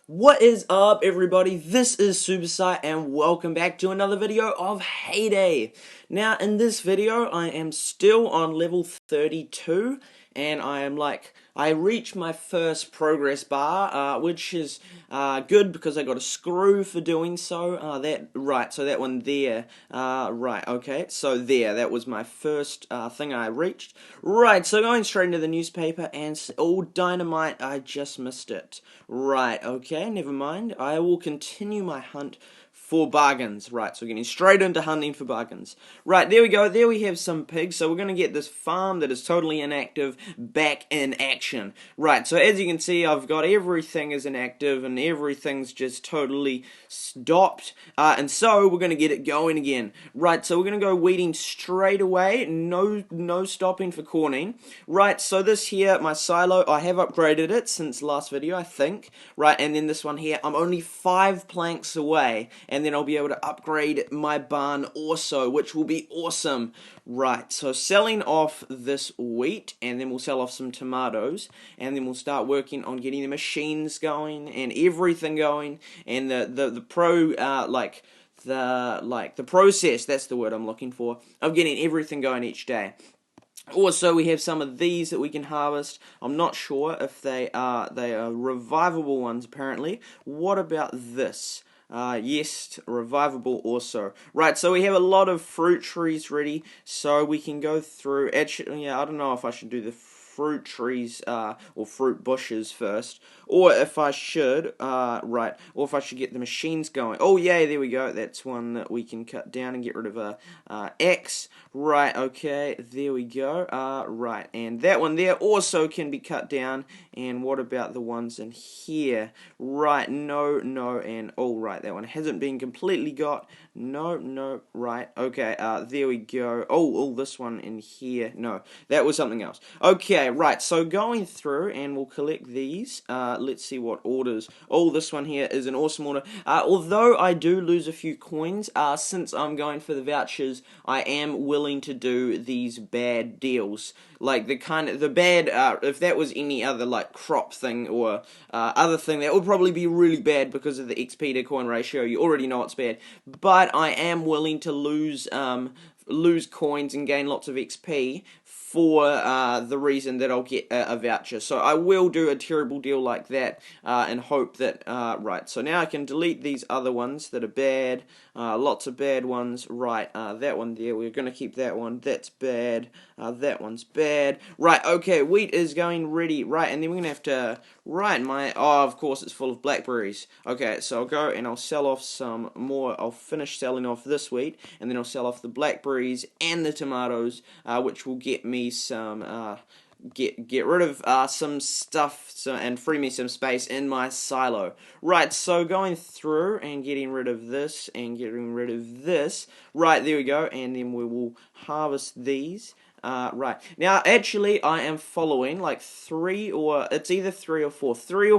What is up, everybody? This is SuperSight and welcome back to another video of Heyday. Now, in this video, I am still on level 32 and I reached my first progress bar, which is good because I got a screw for doing so. So that one there. Right, okay, so that was my first thing I reached. Right, so going straight into the newspaper and dynamite, I just missed it. Right, okay, never mind. I will continue my hunt for bargains. Right, so getting straight into hunting for bargains. Right, there we go. There we have some pigs. So we're going to get this farm that is totally inactive back in action. Right, so as you can see, I've got everything is inactive and everything's just totally stopped. And so we're going to get it going again. Right, so we're going to go weeding straight away. No stopping for corning. Right, so this here, my silo, I have upgraded it since last video, I think. Right, and then this one here, I'm only 5 planks away, and then I'll be able to upgrade my barn also, which will be awesome. Right, so selling off this wheat, and then we'll sell off some tomatoes, and then we'll start working on getting the machines going, and everything going, and the process, that's the word I'm looking for, of getting everything going each day. Also, we have some of these that we can harvest. I'm not sure if they are revivable ones, apparently. What about this? Yes, revivable also. Right, so we have a lot of fruit trees ready, so we can go through. Actually, yeah, I don't know if I should do the fruit trees or fruit bushes first, or if I should or if I should get the machines going. Oh yeah, there we go. That's one that we can cut down and get rid of a X. Right, okay, there we go. Right, and that one there also can be cut down. And what about the ones in here? Right, no, and all right, that one hasn't been completely got. No, right, okay, there we go. Oh, this one in here. No, that was something else. Okay, right, so going through, and we'll collect these. Let's see what orders. Oh, this one here is an awesome order. Although I do lose a few coins, since I'm going for the vouchers, I am willing to do these bad deals. Like the bad, if that was any other like crop thing or other thing, that would probably be really bad because of the XP to coin ratio. You already know it's bad, but I am willing to lose coins and gain lots of XP for the reason that I'll get a voucher. So I will do a terrible deal like that and hope that, right, so now I can delete these other ones that are bad, lots of bad ones. Right, that one there, we're going to keep that one, that's bad, that one's bad. Right, okay, wheat is going ready. Right, and then we're going to have to, of course it's full of blackberries. Okay, so I'll go and I'll sell off some more. I'll finish selling off this wheat, and then I'll sell off the blackberries and the tomatoes, which will get me some, get rid of some stuff and free me some space in my silo. Right, so going through and getting rid of this and getting rid of this. Right, there we go, and then we will harvest these. Right. Now, actually, I am following like it's either 3 or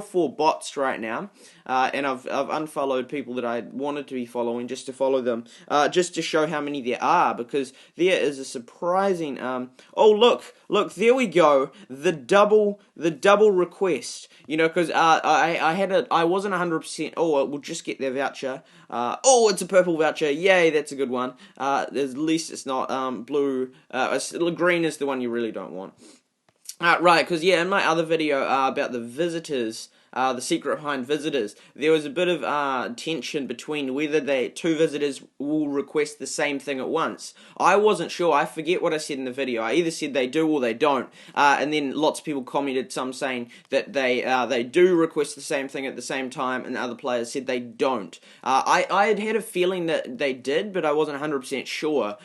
4 bots right now. And I've unfollowed people that I wanted to be following just to follow them, just to show how many there are, because there is a surprising, oh, look, there we go, the double request, because I wasn't 100%, oh, we'll just get their voucher, oh, it's a purple voucher, yay, that's a good one, at least it's not, blue, green is the one you really don't want. Right, because in my other video about the visitors, the secret behind visitors, there was a bit of tension between whether two visitors will request the same thing at once. I wasn't sure. I forget what I said in the video. I either said they do or they don't, and then lots of people commented, some saying that they do request the same thing at the same time, and other players said they don't. I had a feeling that they did, but I wasn't 100% sure.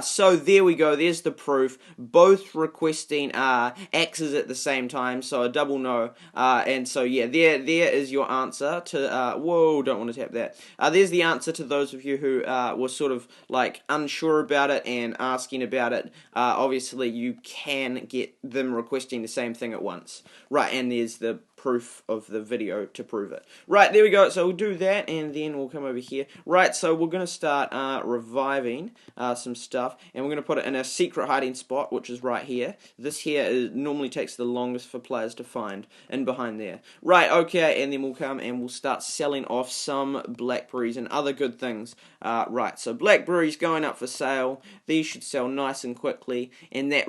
So there we go. There's the proof. Both requesting axes at the same time, so a double no. And so yeah, there is your answer to, whoa, don't want to tap that. There's the answer to those of you who were sort of like unsure about it and asking about it. Obviously you can get them requesting the same thing at once. Right, and there's the proof of the video to prove it. Right, there we go. So we'll do that, and then we'll come over here. Right, so we're going to start reviving some stuff, and we're going to put it in a secret hiding spot, which is right here. This here normally takes the longest for players to find, in behind there. Right, okay, and then we'll come and we'll start selling off some blackberries and other good things. Right, so blackberries going up for sale. These should sell nice and quickly, and that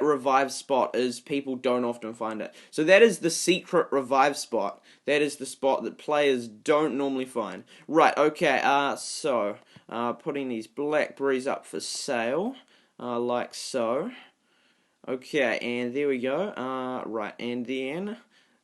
revive spot is people don't often find it. So that is the secret revive spot. That is the spot that players don't normally find. Right, okay, so putting these blackberries up for sale, like so. Okay, and there we go. Right, and then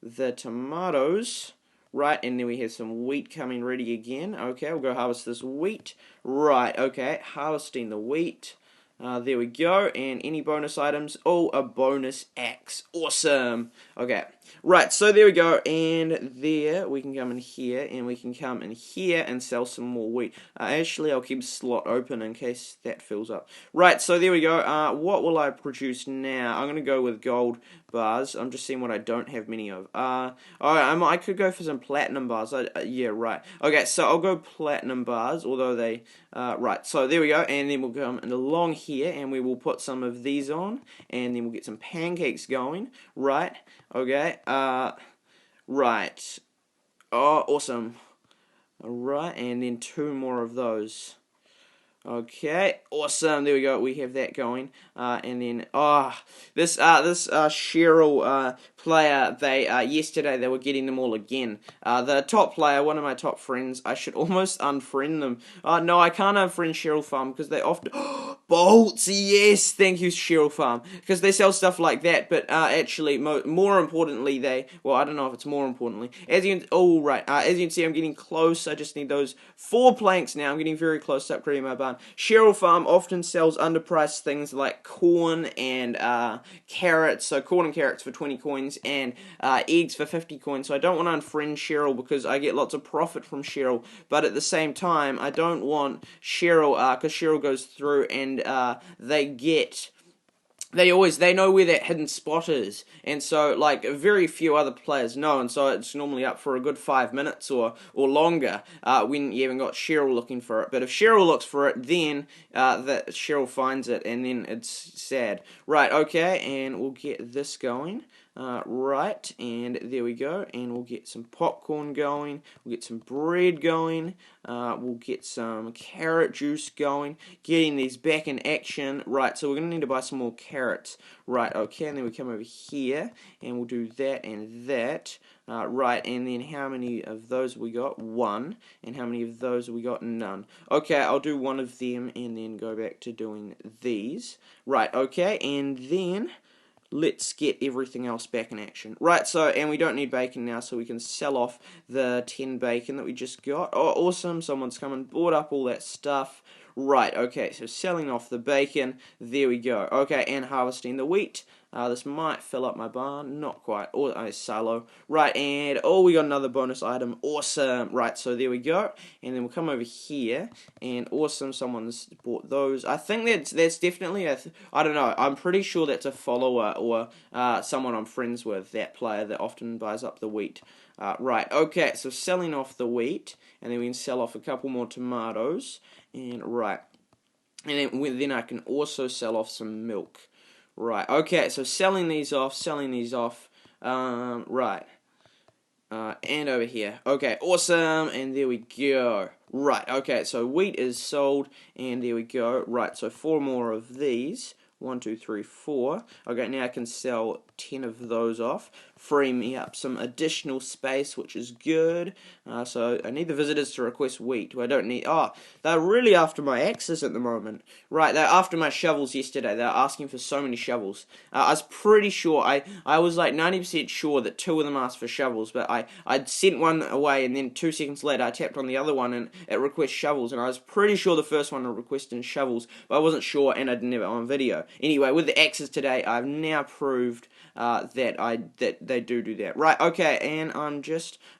the tomatoes. Right, and then we have some wheat coming ready again. Okay, we'll go harvest this wheat. Right, okay, harvesting the wheat. There we go, and any bonus items? Oh, a bonus axe. Awesome. Okay, right, so there we go, and there we can come in here, and we can come in here and sell some more wheat. Actually, I'll keep slot open in case that fills up. Right, so there we go. What will I produce now? I'm going to go with gold bars. I'm just seeing what I don't have many of. I could go for some platinum bars. Yeah, right. Okay, so I'll go platinum bars, although they... right, so there we go, and then we'll come along here, and we will put some of these on, and then we'll get some pancakes going. Right, okay, right. Oh, awesome. Alright, and then 2 more of those. Okay, awesome. There we go. We have that going, and then this Cheryl player. They yesterday they were getting them all again. The top player, one of my top friends. I should almost unfriend them. No, I can't unfriend Cheryl Farm because they often bolts. Yes, thank you, Cheryl Farm, because they sell stuff like that. But actually, more importantly, I don't know if it's more importantly. As you can, as you can see, I'm getting close. I just need those 4 planks now. I'm getting very close to upgrading my barn. Cheryl Farm often sells underpriced things like corn and carrots. So corn and carrots for 20 coins and eggs for 50 coins. So I don't want to unfriend Cheryl because I get lots of profit from Cheryl. But at the same time, I don't want Cheryl because Cheryl goes through and they know where that hidden spot is, and so like very few other players know, and so it's normally up for a good 5 minutes or longer when you haven't got Cheryl looking for it. But if Cheryl looks for it, then that Cheryl finds it, and then it's sad. Right, okay, and we'll get this going. Right, and there we go, and we'll get some popcorn going, we'll get some bread going, we'll get some carrot juice going, getting these back in action. Right, so we're going to need to buy some more carrots. Right, okay, and then we come over here, and we'll do that and that. Right, and then how many of those have we got? 1. And how many of those have we got? None. Okay, I'll do 1 of them, and then go back to doing these. Right, okay, and then... let's get everything else back in action. Right, so, and we don't need bacon now, so we can sell off the 10 bacon that we just got. Oh, awesome, someone's come and bought up all that stuff. Right, okay, so selling off the bacon, there we go. Okay, and harvesting the wheat. This might fill up my barn, not quite. Oh, silo. Right, and we got another bonus item. Awesome. Right, so there we go. And then we'll come over here, and awesome, someone's bought those. I think that's definitely I don't know. I'm pretty sure that's a follower or someone I'm friends with. That player that often buys up the wheat. Right, okay, so selling off the wheat, and then we can sell off a couple more tomatoes. And right, and then I can also sell off some milk. Right, okay, so selling these off, right, and over here. Okay, awesome, and there we go. Right, okay, so wheat is sold, and there we go. Right, so 4 more of these. 1, 2, 3, 4. Okay, now I can sell 10 of those off, free me up some additional space, which is good. So I need the visitors to request wheat. I don't need... they're really after my axes at the moment. Right, they're after my shovels yesterday. They're asking for so many shovels. I was pretty sure, I was like 90% sure that 2 of them asked for shovels, but I'd sent one away, and then 2 seconds later I tapped on the other one and it requests shovels, and I was pretty sure the first one requested shovels, but I wasn't sure, and I didn't have it on video. Anyway, with the axes today, I've now proved that they do that. Right, okay, and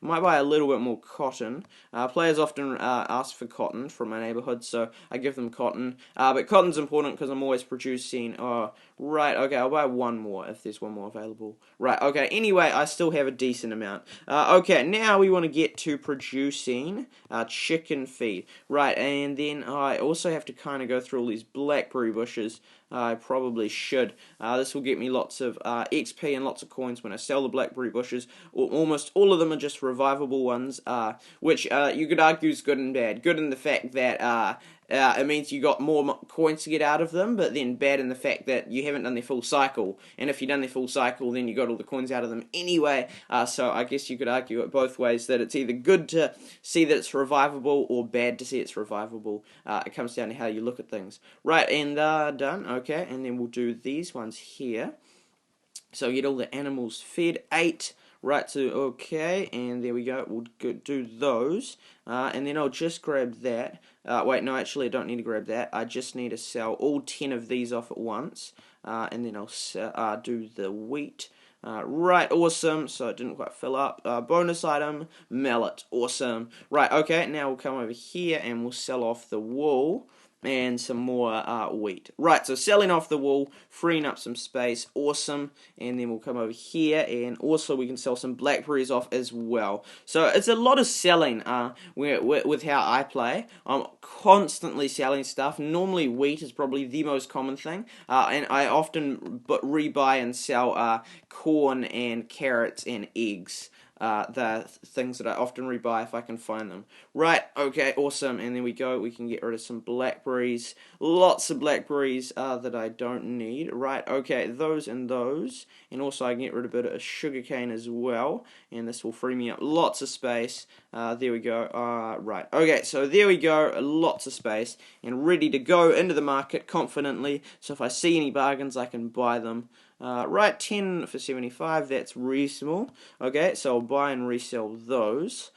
might buy a little bit more cotton. Players often ask for cotton from my neighborhood, so I give them cotton. But cotton's important because I'm always producing. Right, okay, I'll buy one more if there's one more available. Right, okay, anyway, I still have a decent amount. Okay, now we want to get to producing chicken feed. Right, and then I also have to kind of go through all these blackberry bushes. I probably should. This will get me lots of XP and lots of coins when I sell the blackberry bushes. Almost all of them are just revivable ones, which you could argue is good and bad. Good in the fact that it means you got more coins to get out of them, but then bad in the fact that you haven't done their full cycle. And if you've done their full cycle, then you got all the coins out of them anyway. So I guess you could argue it both ways, that it's either good to see that it's revivable or bad to see it's revivable. It comes down to how you look at things. Right, and done. Okay, and then we'll do these ones here. So get all the animals fed. 8. Right, so okay, and there we go. We'll do those, and then I'll just grab that. Wait, no, actually I don't need to grab that. I just need to sell all 10 of these off at once, and then I'll do the wheat. Right, awesome. So it didn't quite fill up. Bonus item, mallet. Awesome. Right, okay, now we'll come over here and we'll sell off the wool and some more wheat. Right, so selling off the wool, freeing up some space, awesome. And then we'll come over here, and also we can sell some blackberries off as well. So it's a lot of selling with how I play. I'm constantly selling stuff. Normally wheat is probably the most common thing, and I often rebuy and sell corn and carrots and eggs. The things that I often rebuy if I can find them. Right, okay, awesome, and then we can get rid of some blackberries, lots of blackberries that I don't need. Right, okay, those and those, and also I can get rid of a bit of sugarcane as well, and this will free me up lots of space. There we go. Right, okay, so there we go, lots of space, and ready to go into the market confidently, so if I see any bargains I can buy them. Right, 10 for 75, that's reasonable. Okay, so I'll buy and resell those.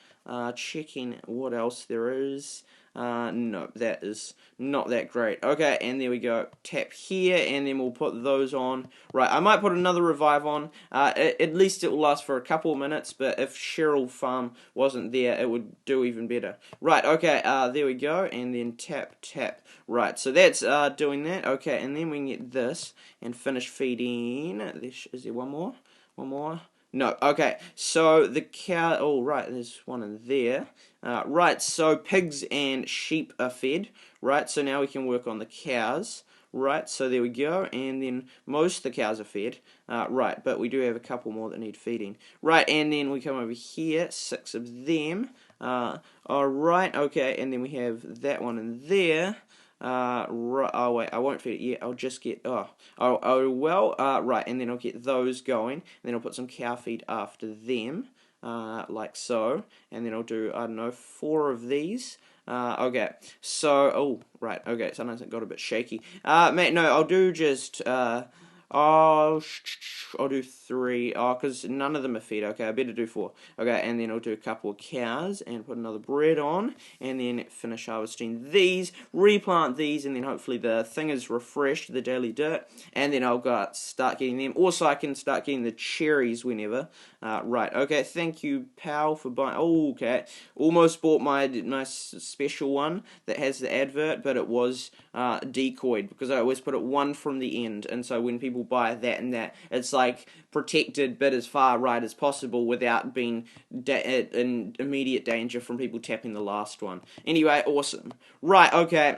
Checking what else there is. No, that is not that great. Okay, and there we go. Tap here, and then we'll put those on. Right, I might put another revive on. At least it will last for a couple of minutes, but if Cheryl Farm wasn't there, it would do even better. Right, okay, there we go, and then tap, tap. Right, so that's doing that. Okay, and then we can get this and finish feeding. Is there one more? One more? No, okay, so the cow, oh right, there's one in there. Right, so pigs and sheep are fed, right, so now we can work on the cows. Right, so there we go, and then most of the cows are fed. Right, but we do have a couple more that need feeding. Right, and then we come over here, 6 of them. Alright, okay, and then we have that one in there. Right, oh wait, I won't feed it yet, I'll just get, right, and then I'll get those going, and then I'll put some cow feed after them, like so, and then I'll do, I don't know, 4 of these. Okay, so, right, okay, sometimes it got a bit shaky. Mate, no, I'll do just, I'll do 3. Because none of them are fed. Okay, I better do 4. Okay, and then I'll do a couple of cows and put another bread on, and then finish harvesting these, replant these, and then hopefully the thing is refreshed, the daily dirt, and then I'll start getting them. Also, I can start getting the cherries whenever. Right, okay, thank you, pal, for buying. Oh, okay, almost bought my special one that has the advert, but it was decoyed because I always put it one from the end, and so when people buy that and that, it's like protected but as far right as possible without being in immediate danger from people tapping the last one. Anyway, awesome. Right, okay.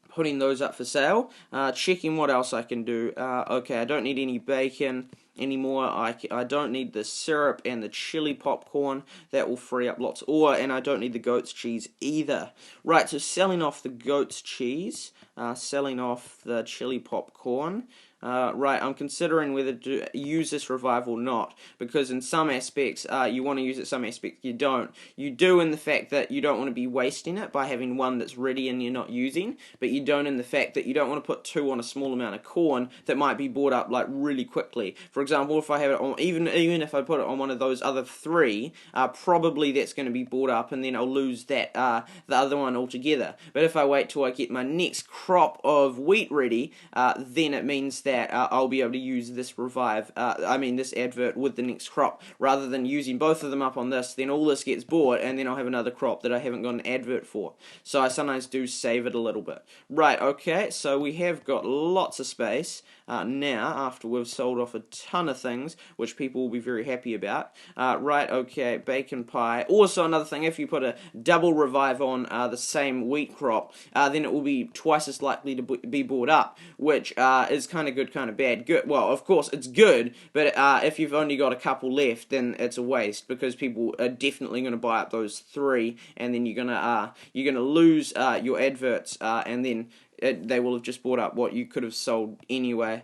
Putting those up for sale. Checking what else I can do. Okay, I don't need any bacon anymore. I don't need the syrup and the chili popcorn. That will free up lots. And I don't need the goat's cheese either. Right, so selling off the goat's cheese. Selling off the chili popcorn. Right, I'm considering whether to use this revive or not, because in some aspects you want to use it, some aspects you don't. You do in the fact that you don't want to be wasting it by having one that's ready and you're not using, but you don't in the fact that you don't want to put 2 on a small amount of corn that might be bought up like really quickly. For example, if I have it on, even if I put it on one of those other 3, probably that's going to be bought up and then I'll lose that the other one altogether. But if I wait till I get my next crop of wheat ready, then it means that I'll be able to use this this advert with the next crop, rather than using both of them up on this. Then all this gets bought, and then I'll have another crop that I haven't got an advert for. So I sometimes do save it a little bit. Right, okay, so we have got lots of space now, after we've sold off a ton of things, which people will be very happy about. Right, okay, bacon pie. Also, another thing, if you put a double revive on the same wheat crop, then it will be twice as likely to be bought up, which is kind of good, kind of bad. Good. Well, of course, it's good, but if you've only got a couple left, then it's a waste, because people are definitely going to buy up those 3, and then you're gonna lose your adverts, and then they will have just bought up what you could have sold anyway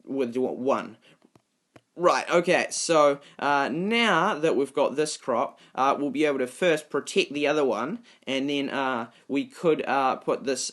with 1. Right, okay, so now that we've got this crop, we'll be able to first protect the other one, and then we could put this,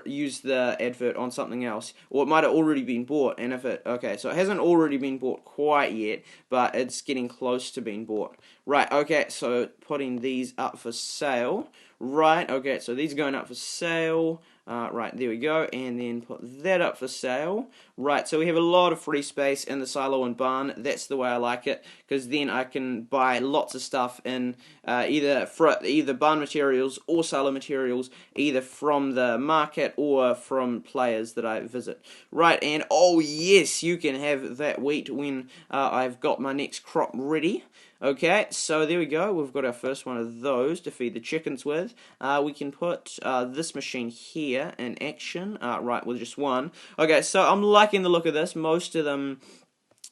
use the advert on something else, or it might have already been bought, and if okay, so it hasn't already been bought quite yet, but it's getting close to being bought. Right, okay, so putting these up for sale. Right, okay, so these are going up for sale. Right, there we go, and then put that up for sale. Right, so we have a lot of free space in the silo and barn. That's the way I like it, because then I can buy lots of stuff in either barn materials or silo materials, either from the market or from players that I visit. Right, and oh yes, you can have that wheat when I've got my next crop ready. Okay, so there we go. We've got our first one of those to feed the chickens with. We can put this machine here in action, right, with just one. Okay, so I'm liking the look of this. Most of them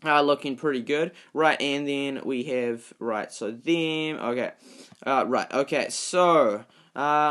are looking pretty good. Right, and then we have, right, so them, okay. Right, okay, so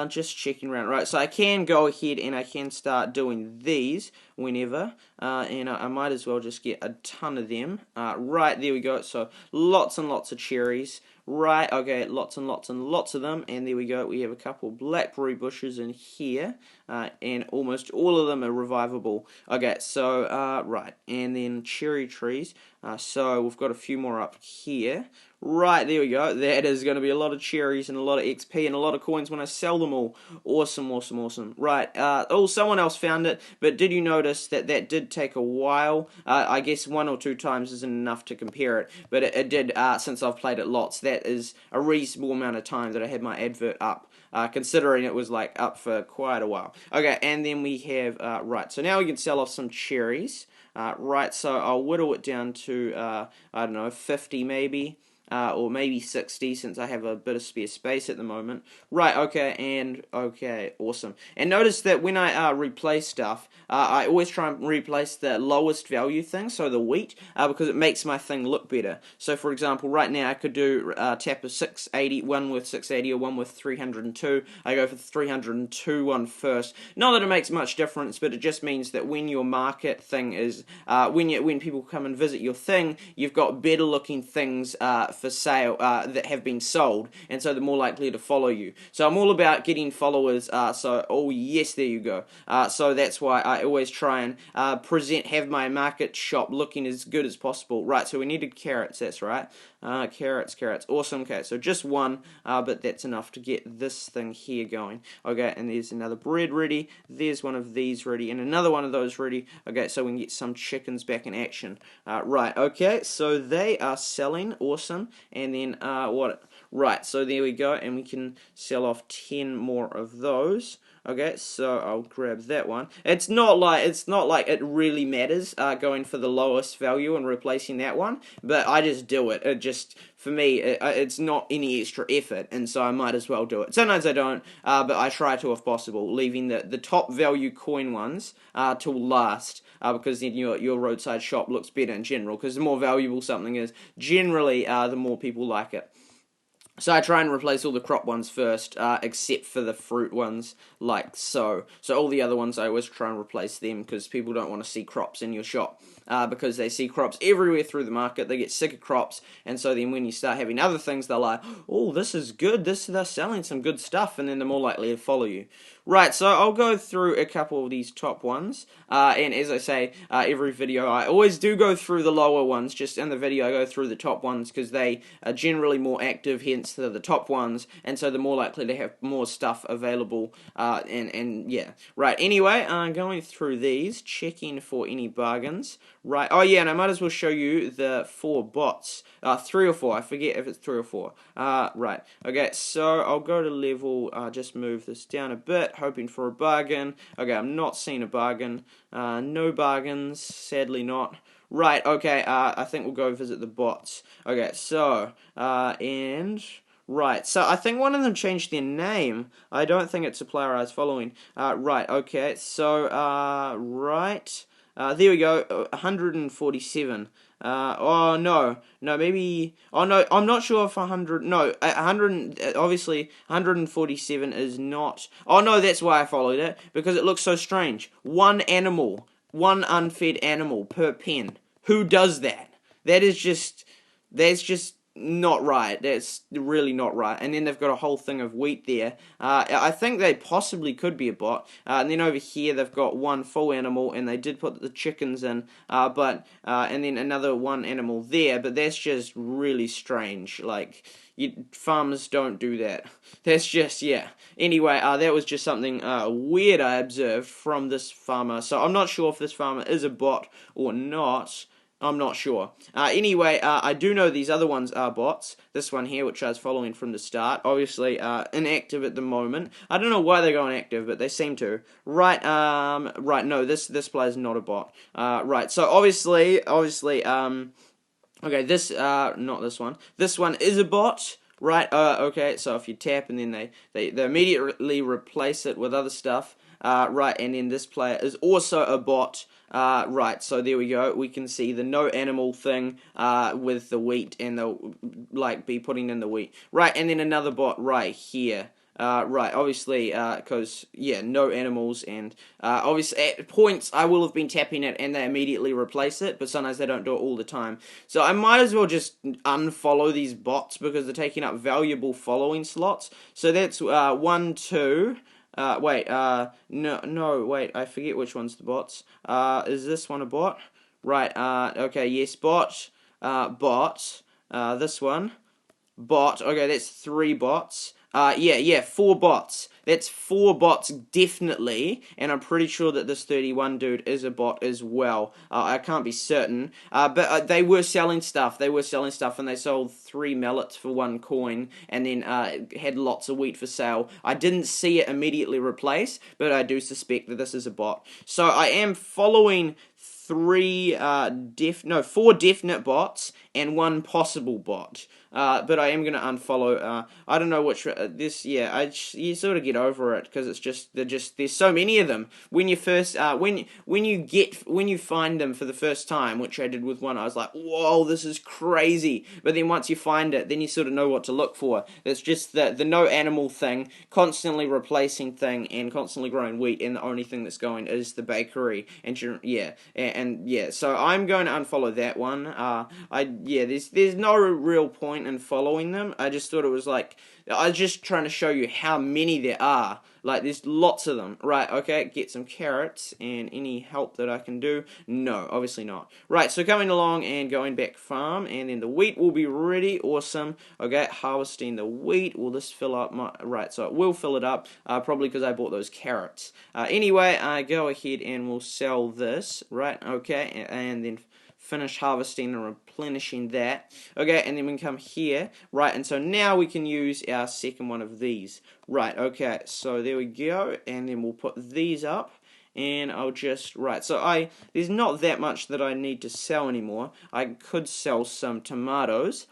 just checking around. Right, so I can go ahead and I can start doing these whenever, and I might as well just get a ton of them. Right, there we go. So lots and lots of cherries. Right, okay, lots and lots and lots of them, and there we go. We have a couple blackberry bushes in here, and almost all of them are revivable. Okay, so right, and then cherry trees. So we've got a few more up here. Right, there we go. That is going to be a lot of cherries and a lot of XP and a lot of coins when I sell them all. Awesome, awesome, awesome. Right, oh, someone else found it, but did you notice that that did take a while? I guess 1 or 2 times isn't enough to compare it, but it did, since I've played it lots. That is a reasonable amount of time that I had my advert up, considering it was like up for quite a while. Okay, and then we have, right, so now we can sell off some cherries. Right, so I'll whittle it down to, I don't know, 50 maybe. Or maybe 60, since I have a bit of spare space at the moment. Right, okay, and okay, awesome. And notice that when I replace stuff, I always try and replace the lowest value thing, so the wheat, because it makes my thing look better. So for example, right now I could do tap of 680, one with 680 or one with 302. I go for the 302 one first. Not that it makes much difference, but it just means that when your market thing is, when people come and visit your thing, you've got better looking things for sale that have been sold, and so they're more likely to follow you. So I'm all about getting followers, so oh yes, there you go. So that's why I always try and have my market shop looking as good as possible. Right, so we needed carrots, that's right. Carrots, awesome. Okay, so just one, but that's enough to get this thing here going. Okay, and there's another bread ready, there's one of these ready, and another one of those ready. Okay, so we can get some chickens back in action. Right, okay, so they are selling, awesome. And then right, so there we go, and we can sell off 10 more of those. Okay, so I'll grab that one. It's not like it really matters going for the lowest value and replacing that one, but I just do it. It just, for me, it's not any extra effort, and so I might as well do it. Sometimes I don't, but I try to if possible, leaving the top value coin ones till last, because then your roadside shop looks better in general, because the more valuable something is, generally, the more people like it. So I try and replace all the crop ones first, except for the fruit ones, like so. So all the other ones, I always try and replace them, because people don't want to see crops in your shop. because they see crops everywhere through the market. They get sick of crops, and so then when you start having other things, they're like, oh, this is good, they're selling some good stuff, and then they're more likely to follow you. Right, so I'll go through a couple of these top ones, and as I say, every video, I always do go through the lower ones. Just in the video, I go through the top ones, because they are generally more active, hence they're the top ones, and so they're more likely to have more stuff available, and yeah. Right, anyway, going through these, checking for any bargains. Right, oh yeah, and I might as well show you the 4 bots. 3 or 4, I forget if it's 3 or 4. Right, okay, so I'll go to level, just move this down a bit, hoping for a bargain. Okay, I'm not seeing a bargain. No bargains, sadly not. Right, okay, I think we'll go visit the bots. Okay, so, and... Right, so I think one of them changed their name. I don't think it's a player I was following. Right, okay, so, right... there we go, 147. Oh, no, maybe, oh, no, I'm not sure if 100, no, 100, obviously, 147 is not, oh, no, that's why I followed it, because it looks so strange. One unfed animal per pen. Who does that? That's just not right. That's really not right. And then they've got a whole thing of wheat there. I think they possibly could be a bot. And then over here they've got one full animal, and they did put the chickens in. And then another one animal there. But that's just really strange. Like, farmers don't do that. That's just, yeah. Anyway, that was just something weird I observed from this farmer. So I'm not sure if this farmer is a bot or not. I'm not sure. Anyway, I do know these other ones are bots. This one here, which I was following from the start, obviously inactive at the moment. I don't know why they're going active, but they seem to. Right, no, this player's not a bot. Right, so obviously, okay, this, not this one. This one is a bot. Right, okay, so if you tap and then they immediately replace it with other stuff. Right, and then this player is also a bot. Right, so there we go. We can see the no animal thing with the wheat, and they'll like be putting in the wheat. Right, and then another bot right here. Right, obviously, because, yeah, no animals, and obviously at points I will have been tapping it and they immediately replace it, but sometimes they don't do it all the time. So I might as well just unfollow these bots because they're taking up valuable following slots. So that's 1, 2... wait, no, wait, I forget which one's the bots. Is this one a bot? Right, okay, yes, bot, this one, bot, okay, that's 3 bots. Yeah, 4 bots. That's 4 bots, definitely, and I'm pretty sure that this 31 dude is a bot as well. I can't be certain, but they were selling stuff. And they sold 3 mallets for 1 coin, and then had lots of wheat for sale. I didn't see it immediately replace, but I do suspect that this is a bot. So I am following 4 definite bots and 1 possible bot. But I am going to unfollow, I don't know which, you sort of get over it, because it's just, there's so many of them. When you first, when you find them for the first time, which I did with one, I was like, whoa, this is crazy. But then once you find it, then you sort of know what to look for. It's just the no animal thing, constantly replacing thing, and constantly growing wheat, and the only thing that's going is the bakery, and so I'm going to unfollow that one. There's no real point in following them. I just thought it was like, I was just trying to show you how many there are. Like, there's lots of them. Right, okay, get some carrots, and any help that I can do? No, obviously not. Right, so coming along and going back farm, and then the wheat will be ready. Awesome. Okay, harvesting the wheat. Will this fill up my... Right, so it will fill it up, probably because I bought those carrots. Anyway, I go ahead and we'll sell this. Right, okay, and then finish harvesting and replenishing that. Okay, and then we can come here. Right, and so now we can use our second one of these. Right, okay, so there we go, and then we'll put these up, and I'll just, right, so there's not that much that I need to sell anymore. I could sell some tomatoes.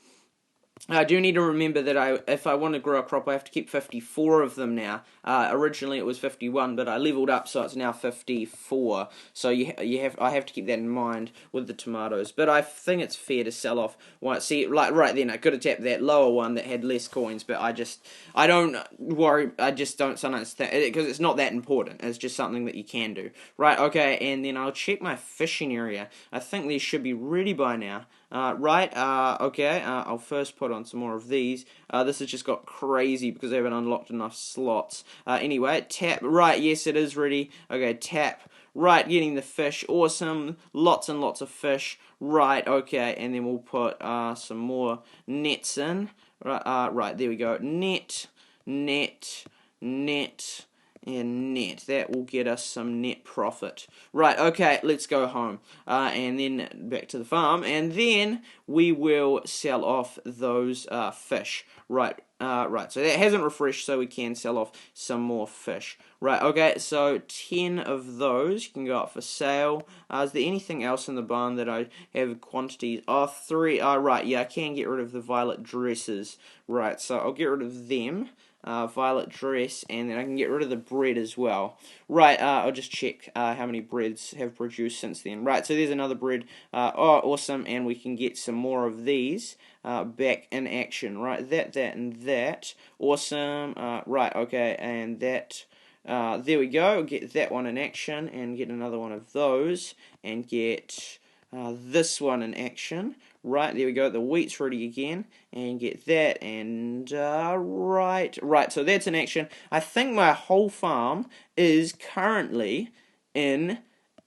I do need to remember that if I want to grow a crop, I have to keep 54 of them now. Originally it was 51, but I leveled up, so it's now 54. So I have to keep that in mind with the tomatoes. But I think it's fair to sell off one. See, like right then, I could have tapped that lower one that had less coins, but I don't worry. I just don't sometimes because it's not that important. It's just something that you can do. Right, okay, and then I'll check my fishing area. I think these should be ready by now. Okay, I'll first put on some more of these. This has just got crazy because I haven't unlocked enough slots. Anyway, tap, right, yes it is ready. Okay, tap, right, getting the fish, awesome, lots and lots of fish. Right, okay, and then we'll put some more nets in. Right, there we go, net, net, net, and net. That will get us some net profit. Right, okay, let's go home. And then back to the farm. And then we will sell off those fish. Right, so that hasn't refreshed, so we can sell off some more fish. Right, okay, so 10 of those can go up for sale. Is there anything else in the barn that I have quantities? Oh, 3. Right, yeah, I can get rid of the violet dresses. Right, so I'll get rid of them. Violet dress, and then I can get rid of the bread as well. Right, I'll just check how many breads have produced since then. Right, so there's another bread. Oh, awesome, and we can get some more of these back in action. Right, that, and that. Awesome. Right, okay, and that. There we go. Get that one in action, and get another one of those, and get this one in action. Right, there we go, the wheat's ready again, and get that, and right, so that's in action. I think my whole farm is currently in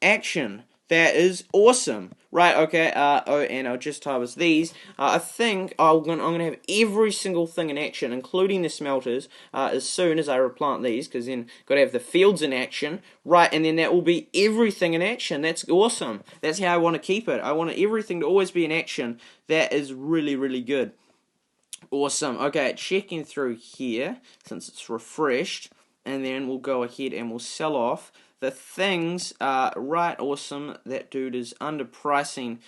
action. That is awesome. Right, okay, and I'll just harvest these. I think I'm gonna have every single thing in action, including the smelters, as soon as I replant these, because then got to have the fields in action. Right, and then that will be everything in action. That's awesome. That's how I want to keep it. I want everything to always be in action. That is really, really good. Awesome. Okay, checking through here, since it's refreshed, and then we'll go ahead and we'll sell off the things. Right, awesome. That dude is underpricing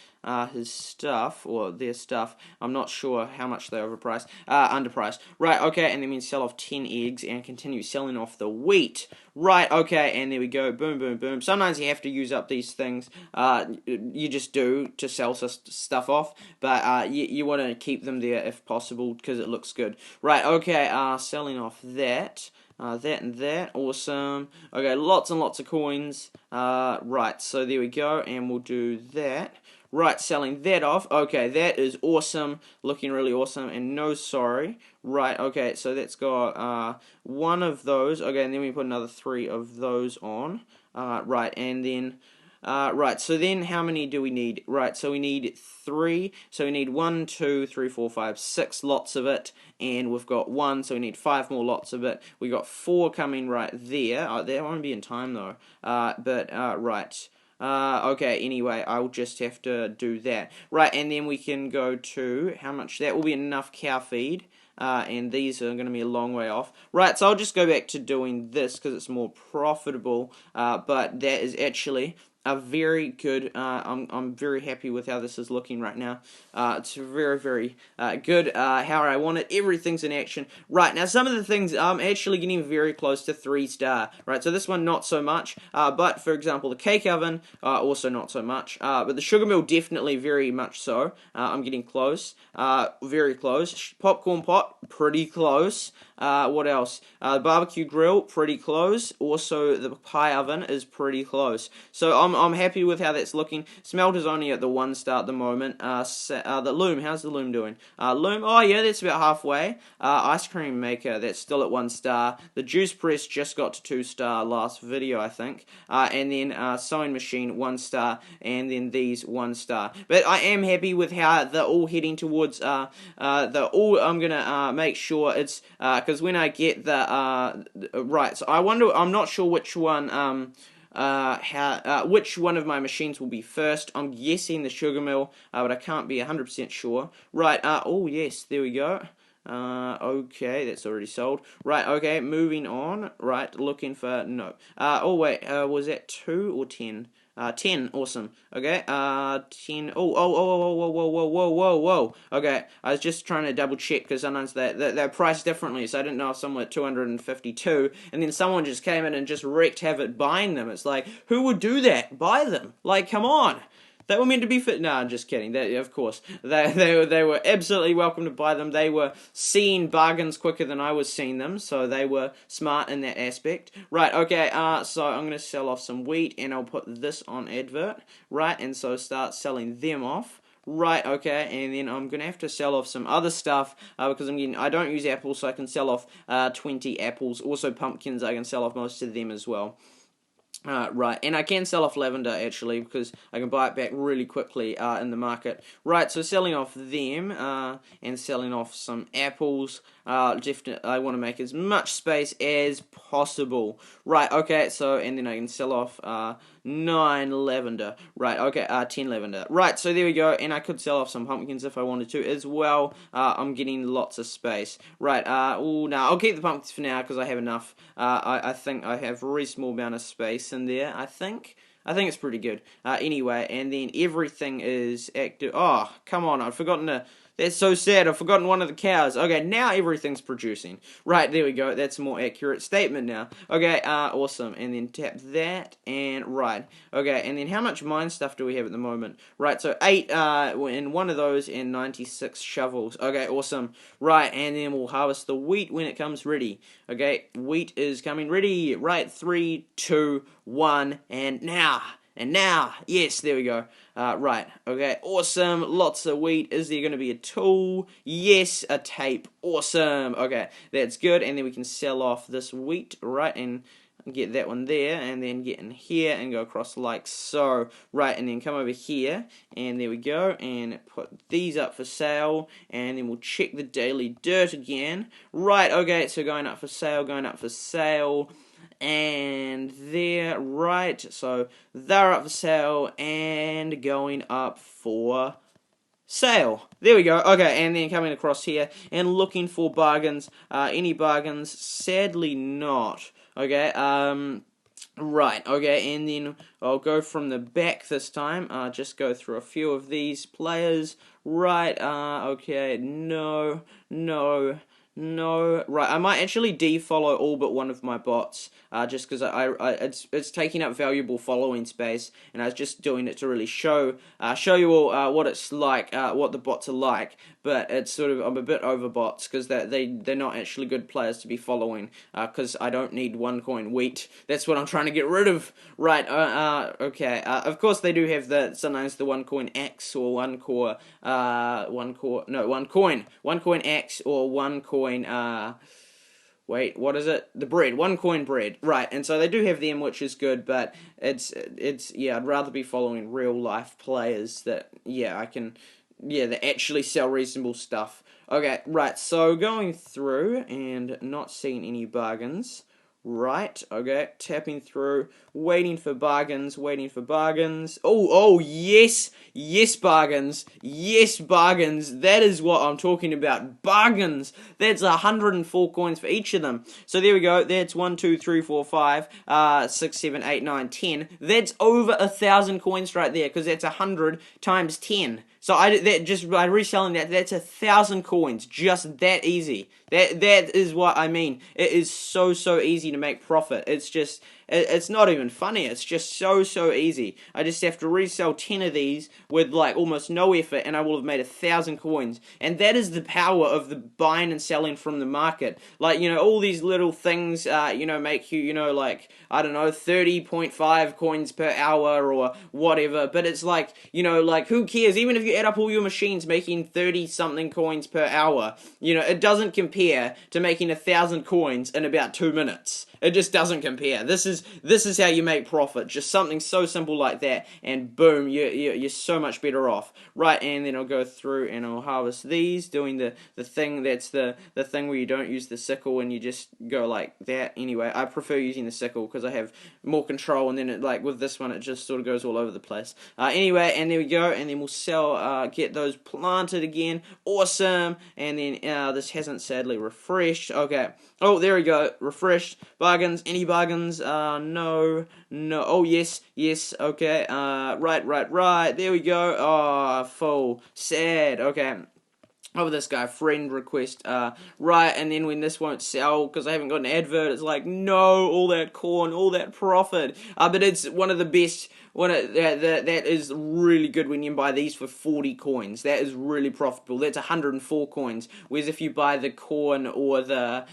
his stuff, or their stuff. I'm not sure how much they overpriced. Underpriced. Right, okay, and then we sell off 10 eggs and continue selling off the wheat. Right, okay, and there we go. Boom, boom, boom. Sometimes you have to use up these things. You just do to sell stuff off, but you want to keep them there if possible because it looks good. Right, okay, selling off that. That and that, awesome. Okay, lots and lots of coins. Right, so there we go, and we'll do that. Right, selling that off. Okay, that is awesome, looking really awesome, and no sorry. Right, okay, so that's got one of those. Okay, and then we put another 3 of those on. Right, and then right, so then how many do we need? Right, so we need 3. So we need 1, 2, 3, 4, 5, 6 lots of it, and we've got 1, so we need 5 more lots of it. We got 4 coming right there. That won't be in time though. Right. Okay, anyway, I'll just have to do that. Right, and then we can go to how much that will be enough cow feed. And these are going to be a long way off. Right, so I'll just go back to doing this because it's more profitable. But that is actually a very good. I'm very happy with how this is looking right now. It's very, very good. How I want it. Everything's in action. Right, now some of the things I'm actually getting very close to 3-star. Right, so this one not so much. But for example, the cake oven also not so much. But the sugar mill definitely very much so. I'm getting close. Very close. Popcorn pot, pretty close. What else? Barbecue grill, pretty close. Also, the pie oven is pretty close. So I'm happy with how that's looking. Smelter's only at the 1-star at the moment. The loom, how's the loom doing? Loom, oh yeah, that's about halfway. Ice cream maker, that's still at 1-star. The juice press just got to 2-star last video, I think. And then sewing machine 1-star, and then these 1-star. But I am happy with how they're all heading towards. I'm gonna make sure it's because when I get the right, so I'm not sure which one which one of my machines will be first. I'm guessing the sugar mill, but I can't be 100% sure. Right, oh yes, there we go. Okay, that's already sold. Right, okay, moving on. Right, looking for, no. Oh wait, was that 2 or 10? 10, awesome. Okay, 10. Whoa. Okay, I was just trying to double check because sometimes they're priced differently, so I didn't know if some were 252, and then someone just came in and just wreaked havoc buying them. It's like, who would do that? Buy them. Like, come on. They were meant to be fit. No, I'm just kidding. Of course, they were absolutely welcome to buy them. They were seeing bargains quicker than I was seeing them, so they were smart in that aspect. Right. Okay. So I'm gonna sell off some wheat, and I'll put this on advert. Right, and so start selling them off. Right, okay, and then I'm gonna have to sell off some other stuff because I don't use apples, so I can sell off 20 apples. Also pumpkins, I can sell off most of them as well. Right, and I can sell off lavender actually because I can buy it back really quickly in the market. Right, so selling off them and selling off some apples. Definitely, I want to make as much space as possible. Right, okay, so and then I can sell off 9 lavender. Right, okay, 10 lavender. Right, so there we go, and I could sell off some pumpkins if I wanted to as well. I'm getting lots of space. Right, no, I'll keep the pumpkins for now because I have enough. I think I have a really small amount of space in there, I think it's pretty good. Anyway, and then everything is active. Oh, come on, I've forgotten to... That's so sad, I've forgotten one of the cows. Okay, now everything's producing. Right, there we go, that's a more accurate statement now. Okay, awesome, and then tap that, and right. Okay, and then how much mine stuff do we have at the moment? Right, so 8 in one of those and 96 shovels. Okay, awesome. Right, and then we'll harvest the wheat when it comes ready. Okay, wheat is coming ready. Right, 3, 2, 1, and now. And now, yes, there we go. Right, okay, awesome, lots of wheat. Is there going to be a tool? Yes, a tape. Awesome. Okay, that's good. And then we can sell off this wheat, right, and get that one there, and then get in here and go across like so. Right, and then come over here, and there we go, and put these up for sale, and then we'll check the daily dirt again. Right, okay, so going up for sale, and they're right, so they're up for sale and going up for sale. There we go. Okay, and then coming across here and looking for bargains. Any bargains? Sadly not. Okay, right, okay, and then I'll go from the back this time. Just go through a few of these players. Right, okay, no. Right, I might actually defollow all but one of my bots, just because it's taking up valuable following space, and I was just doing it to really show you all what it's like, what the bots are like. But it's sort of, I'm a bit over bots because they're not actually good players to be following, because I don't need 1 coin wheat. That's what I'm trying to get rid of. Right, okay. Of course they do have sometimes the 1 coin axe or 1 coin axe or 1 coin, wait, what is it? The bread, 1 coin bread. Right, and so they do have them, which is good, but yeah, I'd rather be following real life players that that actually sell reasonable stuff. Okay, right, so going through and not seeing any bargains. Right, okay, tapping through, waiting for bargains. Oh, yes, bargains, that is what I'm talking about, bargains. That's 104 coins for each of them. So there we go, that's 1, 2, 3, 4, 5, 6, 7, 8, 9, 10. That's over 1,000 coins right there, because that's 100 times 10. So by reselling that's 1,000 coins, just that easy. That is what I mean. It is so easy to make profit. It's not even funny. It's just so easy. I just have to resell 10 of these with like almost no effort, and I will have made 1,000 coins. And that is the power of the buying and selling from the market. Like, all these little things, make you, like, I don't know, 30.5 coins per hour or whatever. But it's like, like, who cares? Even if you add up all your machines making 30-something coins per hour, it doesn't compare to making 1,000 coins in about 2 minutes. it just doesn't compare. This is how you make profit. Just something so simple like that, and boom, you're so much better off. Right, and then I'll go through and I'll harvest these, doing the thing that's the thing where you don't use the sickle and you just go like that. Anyway, I prefer using the sickle because I have more control, and then it, like with this one, it just sort of goes all over the place. Anyway, and there we go, and then we'll sell, get those planted again. Awesome. And then this hasn't sadly refreshed. Okay. Oh, there we go. Refreshed. Bargains. Any bargains? No. Oh, yes. Okay. Right. There we go. Oh, full. Sad. Okay. Over this guy, friend request, right, and then when this won't sell, because I haven't got an advert, it's like, no, all that corn, all that profit, but it's one of the best, that is really good when you buy these for 40 coins, that is really profitable, that's 104 coins, whereas if you buy the corn or the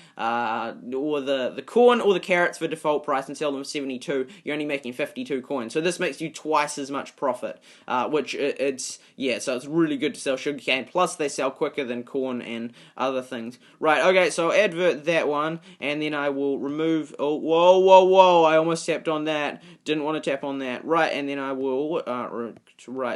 corn or the carrots for default price and sell them for 72, you're only making 52 coins, so this makes you twice as much profit, which so it's really good to sell sugarcane, plus they sell quicker than corn and other things. Right, okay, so I'll advert that one, and then I will remove, oh, whoa, I almost tapped on that, didn't want to tap on that, right, and then I will,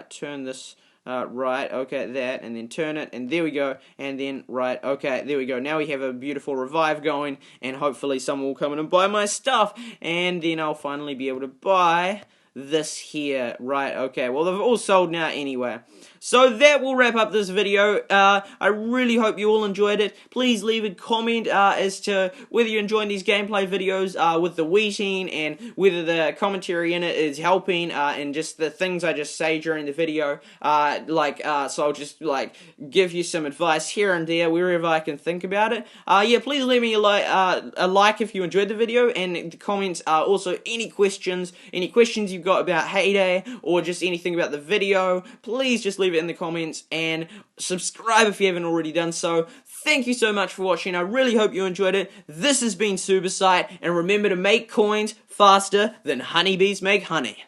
turn this, right, okay, that, and then turn it, and there we go, and then, right, okay, there we go, now we have a beautiful revive going, and hopefully someone will come in and buy my stuff, and then I'll finally be able to buy this here. Right, okay, well, they've all sold now anyway. So that will wrap up this video. I really hope you all enjoyed it. Please leave a comment as to whether you're enjoying these gameplay videos with the wheating, and whether the commentary in it is helping, and just the things I just say during the video. So I'll just, give you some advice here and there, wherever I can think about it. Yeah, please leave me a like if you enjoyed the video, and the comments also any questions you've got about Heyday, or just anything about the video, please just leave it in the comments, and subscribe if you haven't already done so. Thank you so much for watching. I really hope you enjoyed it. This has been SuperSight, and remember to make coins faster than honeybees make honey.